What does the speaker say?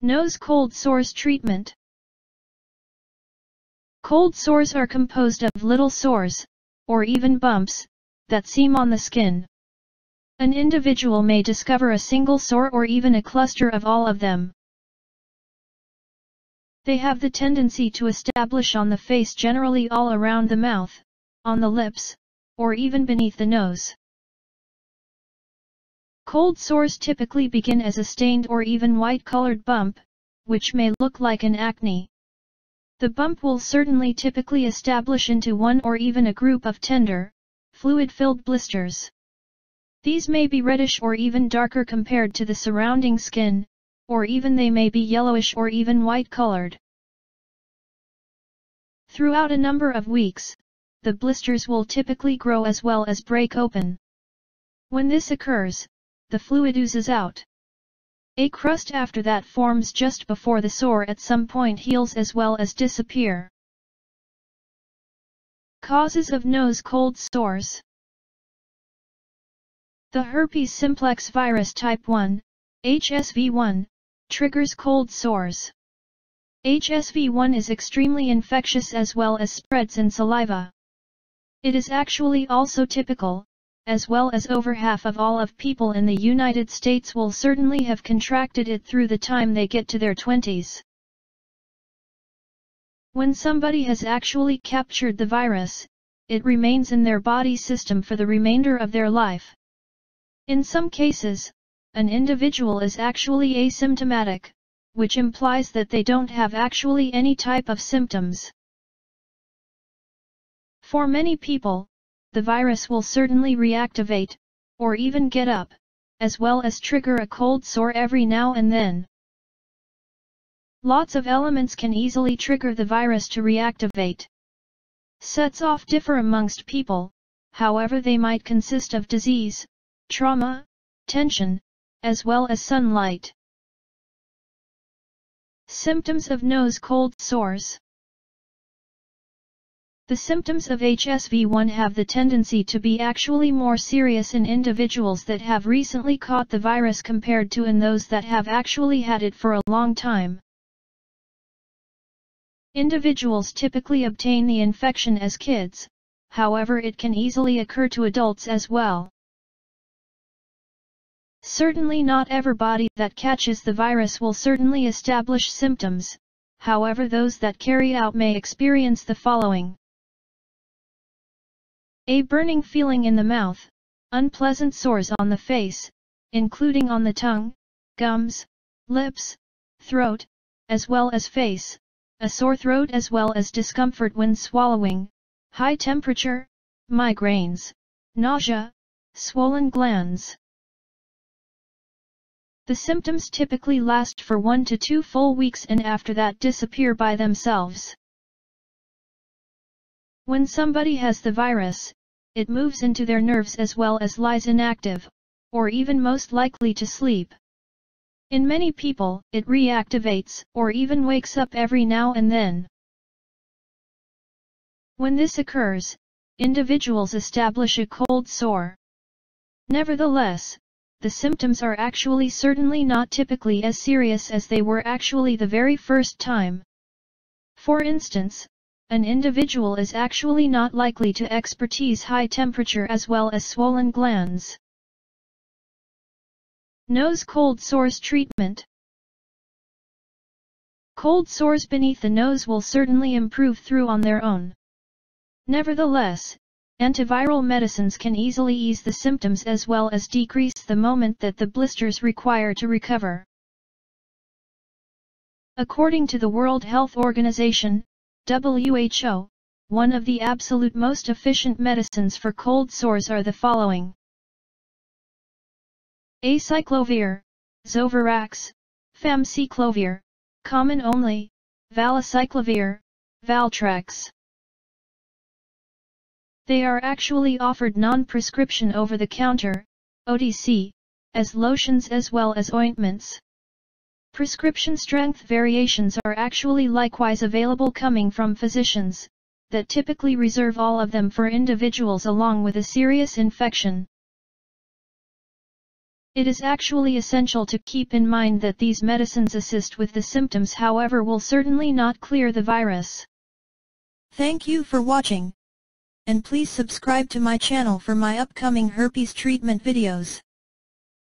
Nose cold sores treatment. Cold sores are composed of little sores, or even bumps, that seam on the skin. An individual may discover a single sore or even a cluster of all of them. They have the tendency to establish on the face, generally all around the mouth, on the lips, or even beneath the nose. Cold sores typically begin as a stained or even white-colored bump, which may look like an acne. The bump will certainly typically establish into one or even a group of tender, fluid-filled blisters. These may be reddish or even darker compared to the surrounding skin, or even they may be yellowish or even white-colored. Throughout a number of weeks, the blisters will typically grow as well as break open. When this occurs, the fluid oozes out. A crust after that forms just before the sore at some point heals as well as disappear. Causes of nose cold sores. The herpes simplex virus type 1, HSV1, triggers cold sores. HSV1 is extremely infectious as well as spreads in saliva. It is actually also typical, as well as over half of all of people in the United States will certainly have contracted it through the time they get to their 20s. When somebody has actually captured the virus, it remains in their body system for the remainder of their life. In some cases, an individual is actually asymptomatic, which implies that they don't have actually any type of symptoms. For many people, the virus will certainly reactivate, or even get up, as well as trigger a cold sore every now and then. Lots of elements can easily trigger the virus to reactivate. Sets off differ amongst people, however they might consist of disease, trauma, tension, as well as sunlight. Symptoms of nose cold sores. The symptoms of HSV1 have the tendency to be actually more serious in individuals that have recently caught the virus compared to in those that have actually had it for a long time. Individuals typically obtain the infection as kids, however it can easily occur to adults as well. Certainly not everybody that catches the virus will certainly establish symptoms, however those that carry out may experience the following. A burning feeling in the mouth, unpleasant sores on the face, including on the tongue, gums, lips, throat, as well as face, a sore throat as well as discomfort when swallowing, high temperature, migraines, nausea, swollen glands. The symptoms typically last for 1 to 2 full weeks and after that disappear by themselves. When somebody has the virus, it moves into their nerves as well as lies inactive, or even most likely to sleep. In many people, it reactivates or even wakes up every now and then. When this occurs, individuals establish a cold sore. Nevertheless, the symptoms are actually certainly not typically as serious as they were actually the very first time. For instance, an individual is actually not likely to experience high temperature as well as swollen glands. Nose cold sores treatment. Cold sores beneath the nose will certainly improve through on their own. Nevertheless, antiviral medicines can easily ease the symptoms as well as decrease the moment that the blisters require to recover. According to the World Health Organization, WHO, one of the absolute most efficient medicines for cold sores are the following: acyclovir, Zovirax, famciclovir, common only, valacyclovir, Valtrex. They are actually offered non-prescription over-the-counter, OTC, as lotions as well as ointments. Prescription strength variations are actually likewise available coming from physicians, that typically reserve all of them for individuals along with a serious infection. It is actually essential to keep in mind that these medicines assist with the symptoms, however will certainly not clear the virus. Thank you for watching. And please subscribe to my channel for my upcoming herpes treatment videos.